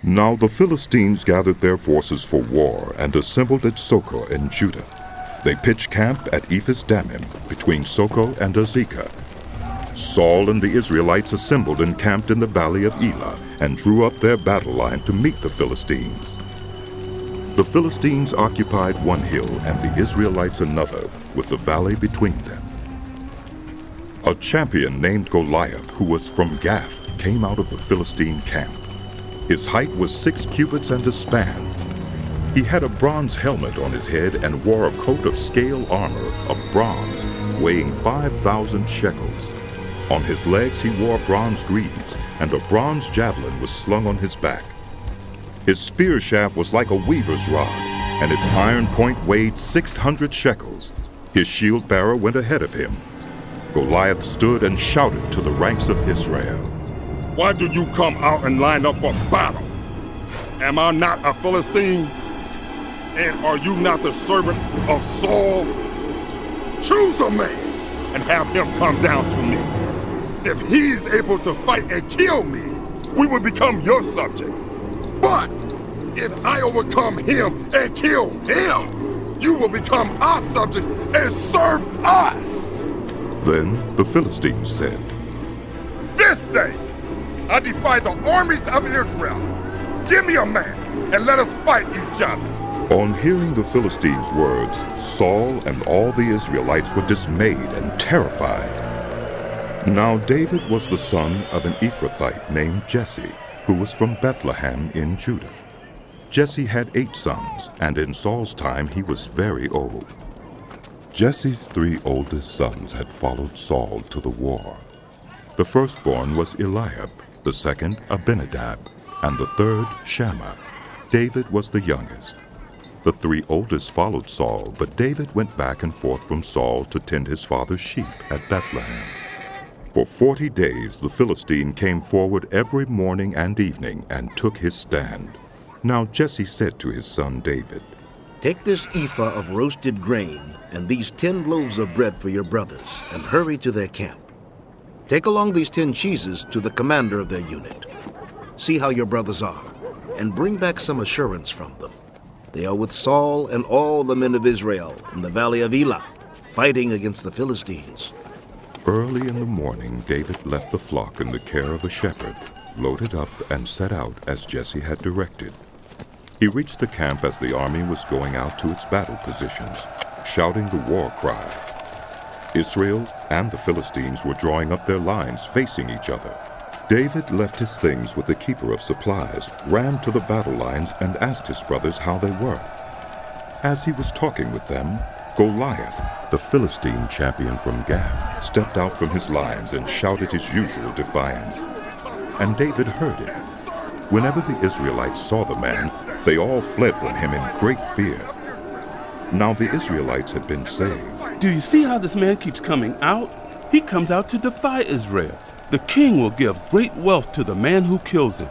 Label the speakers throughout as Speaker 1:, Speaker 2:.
Speaker 1: Now the Philistines gathered their forces for war and assembled at Socoh in Judah. They pitched camp at Ephes-Dammim between Socoh and Azekah. Saul and the Israelites assembled and camped in the valley of Elah and drew up their battle line to meet the Philistines. The Philistines occupied one hill and the Israelites another, with the valley between them. A champion named Goliath, who was from Gath, came out of the Philistine camp. His height was 6 cubits and a span. He had a bronze helmet on his head and wore a coat of scale armor of bronze, weighing 5,000 shekels. On his legs he wore bronze greaves, and a bronze javelin was slung on his back. His spear shaft was like a weaver's rod, and its iron point weighed 600 shekels. His shield bearer went ahead of him. Goliath stood and shouted to the ranks of Israel,
Speaker 2: "Why do you come out and line up for battle? Am I not a Philistine? And are you not the servants of Saul? Choose a man and have him come down to me. If he's able to fight and kill me, we will become your subjects. But if I overcome him and kill him, you will become our subjects and serve us."
Speaker 1: Then the Philistines said,
Speaker 2: "This day I defy the armies of Israel. Give me a man and let us fight each other."
Speaker 1: On hearing the Philistines' words, Saul and all the Israelites were dismayed and terrified. Now David was the son of an Ephrathite named Jesse, who was from Bethlehem in Judah. Jesse had 8 sons, and in Saul's time he was very old. Jesse's 3 oldest sons had followed Saul to the war. The firstborn was Eliab, the second Abinadab, and the third Shammah. David was the youngest. The 3 oldest followed Saul, but David went back and forth from Saul to tend his father's sheep at Bethlehem. For 40 days the Philistine came forward every morning and evening and took his stand. Now Jesse said to his son David,
Speaker 3: "Take this ephah of roasted grain and these 10 loaves of bread for your brothers, and hurry to their camp. Take along these 10 cheeses to the commander of their unit. See how your brothers are, and bring back some assurance from them. They are with Saul and all the men of Israel in the valley of Elah, fighting against the Philistines."
Speaker 1: Early in the morning, David left the flock in the care of a shepherd, loaded up and set out as Jesse had directed. He reached the camp as the army was going out to its battle positions, shouting the war cry. Israel and the Philistines were drawing up their lines facing each other. David left his things with the keeper of supplies, ran to the battle lines, and asked his brothers how they were. As he was talking with them, Goliath, the Philistine champion from Gath, stepped out from his lines and shouted his usual defiance. And David heard it. Whenever the Israelites saw the man, they all fled from him in great fear. Now the Israelites had been saying,
Speaker 4: "Do you see how this man keeps coming out? He comes out to defy Israel. The king will give great wealth to the man who kills him.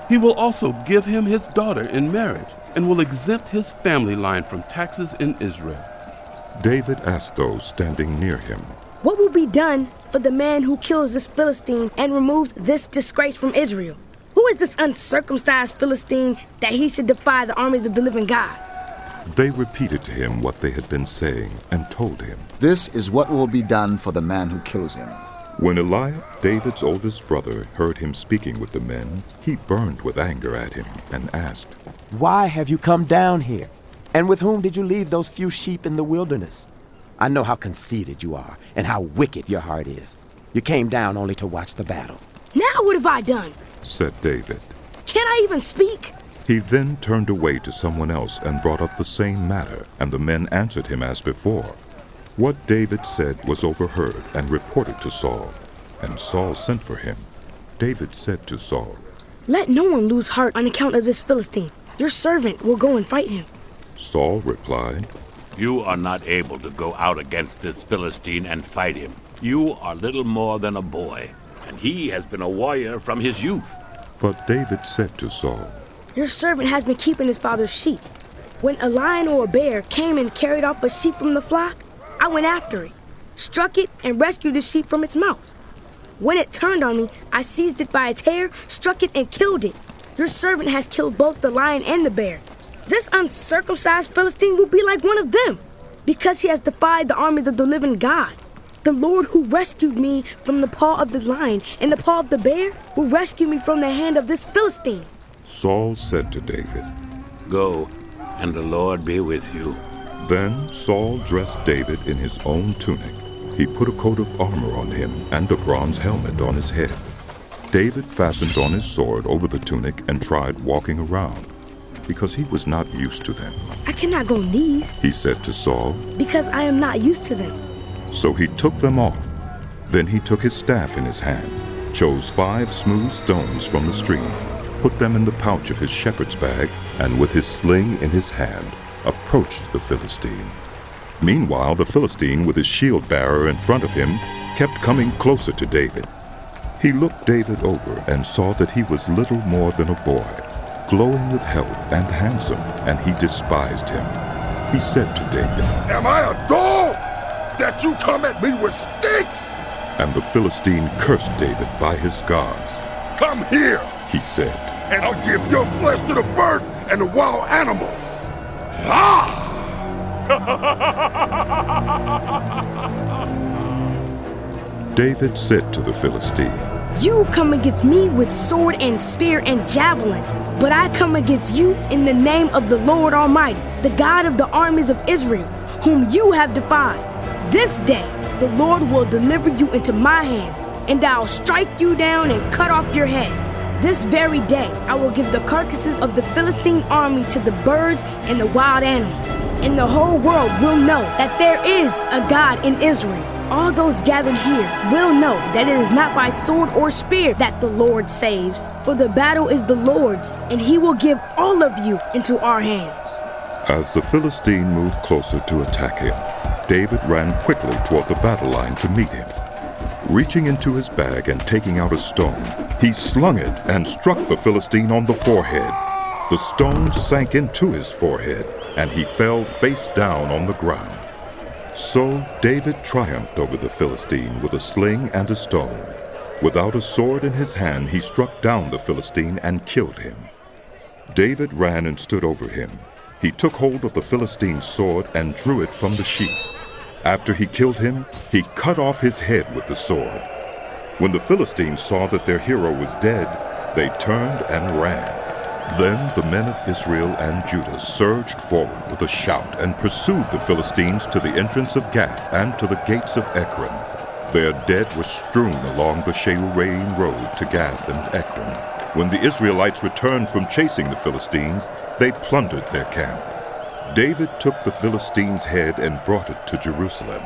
Speaker 4: He will also give him his daughter in marriage and will exempt his family line from taxes in Israel."
Speaker 1: David asked those standing near him,
Speaker 5: "What will be done for the man who kills this Philistine and removes this disgrace from Israel? Who is this uncircumcised Philistine that he should defy the armies of the living God?"
Speaker 1: They repeated to him what they had been saying and told him,
Speaker 6: "This is what will be done for the man who kills him."
Speaker 1: When Eliab, David's oldest brother, heard him speaking with the men, he burned with anger at him and asked,
Speaker 7: "Why have you come down here? And with whom did you leave those few sheep in the wilderness? I know how conceited you are and how wicked your heart is. You came down only to watch the battle."
Speaker 5: "Now what have I done?"
Speaker 1: said David.
Speaker 5: "Can't I even speak?"
Speaker 1: He then turned away to someone else and brought up the same matter, and the men answered him as before. What David said was overheard and reported to Saul, and Saul sent for him. David said to Saul,
Speaker 5: "Let no one lose heart on account of this Philistine. Your servant will go and fight him."
Speaker 1: Saul replied,
Speaker 8: "You are not able to go out against this Philistine and fight him. You are little more than a boy, and he has been a warrior from his youth."
Speaker 1: But David said to Saul,
Speaker 5: "Your servant has been keeping his father's sheep. When a lion or a bear came and carried off a sheep from the flock, I went after it, struck it, and rescued the sheep from its mouth. When it turned on me, I seized it by its hair, struck it, and killed it. Your servant has killed both the lion and the bear. This uncircumcised Philistine will be like one of them, because he has defied the armies of the living God. The Lord who rescued me from the paw of the lion and the paw of the bear will rescue me from the hand of this Philistine.
Speaker 1: Saul said to David,
Speaker 8: Go, and the Lord be with you.
Speaker 1: Then Saul dressed David in his own tunic. He put a coat of armor on him and a bronze helmet on his head. David fastened on his sword over the tunic and tried walking around, because he was not used to them.
Speaker 5: I cannot go in these,
Speaker 1: He said to Saul,
Speaker 5: because I am not used to them.
Speaker 1: So he took them off. Then he took his staff in his hand, chose 5 smooth stones from the stream, put them in the pouch of his shepherd's bag, and with his sling in his hand, approached the Philistine. Meanwhile, the Philistine, with his shield-bearer in front of him, kept coming closer to David. He looked David over and saw that he was little more than a boy, glowing with health and handsome, and he despised him. He said to David,
Speaker 2: Am I a dog that you come at me with sticks?
Speaker 1: and the Philistine cursed David by his gods.
Speaker 2: Come here,
Speaker 1: He said,
Speaker 2: and I'll give your flesh to the birds and the wild animals. Ah!
Speaker 1: David said to the Philistine,
Speaker 5: You come against me with sword and spear and javelin, but I come against you in the name of the Lord Almighty, the God of the armies of Israel, whom you have defied. This day the Lord will deliver you into my hands, and I'll strike you down and cut off your head. This very day I will give the carcasses of the Philistine army to the birds and the wild animals, and the whole world will know that there is a God in Israel. All those gathered here will know that it is not by sword or spear that the Lord saves, for the battle is the Lord's, and he will give all of you into our hands.
Speaker 1: As the Philistine moved closer to attack him, David ran quickly toward the battle line to meet him. Reaching into his bag and taking out a stone, he slung it and struck the Philistine on the forehead. The stone sank into his forehead, and he fell face down on the ground. So David triumphed over the Philistine with a sling and a stone. Without a sword in his hand, he struck down the Philistine and killed him. David ran and stood over him. He took hold of the Philistine's sword and drew it from the sheath. After he killed him, he cut off his head with the sword. When the Philistines saw that their hero was dead, they turned and ran. Then the men of Israel and Judah surged forward with a shout and pursued the Philistines to the entrance of Gath and to the gates of Ekron. Their dead were strewn along the She'uraim road to Gath and Ekron. When the Israelites returned from chasing the Philistines, they plundered their camp. David took the Philistines' head and brought it to Jerusalem.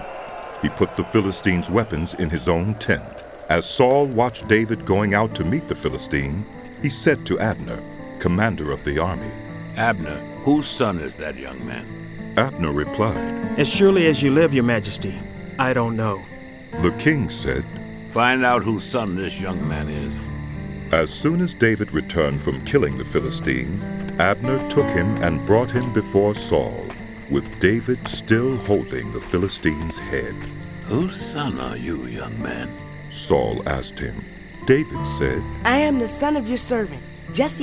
Speaker 1: He put the Philistines' weapons in his own tent. As Saul watched David going out to meet the Philistine, he said to Abner, commander of the army,
Speaker 8: Abner, whose son is that young man?
Speaker 1: Abner replied,
Speaker 9: As surely as you live, your majesty, I don't know.
Speaker 1: The king said,
Speaker 8: Find out whose son this young man is.
Speaker 1: As soon as David returned from killing the Philistine, Abner took him and brought him before Saul, with David still holding the Philistine's head.
Speaker 8: Whose son are you, young man?
Speaker 1: Saul asked him. David said,
Speaker 5: I am the son of your servant, Jesse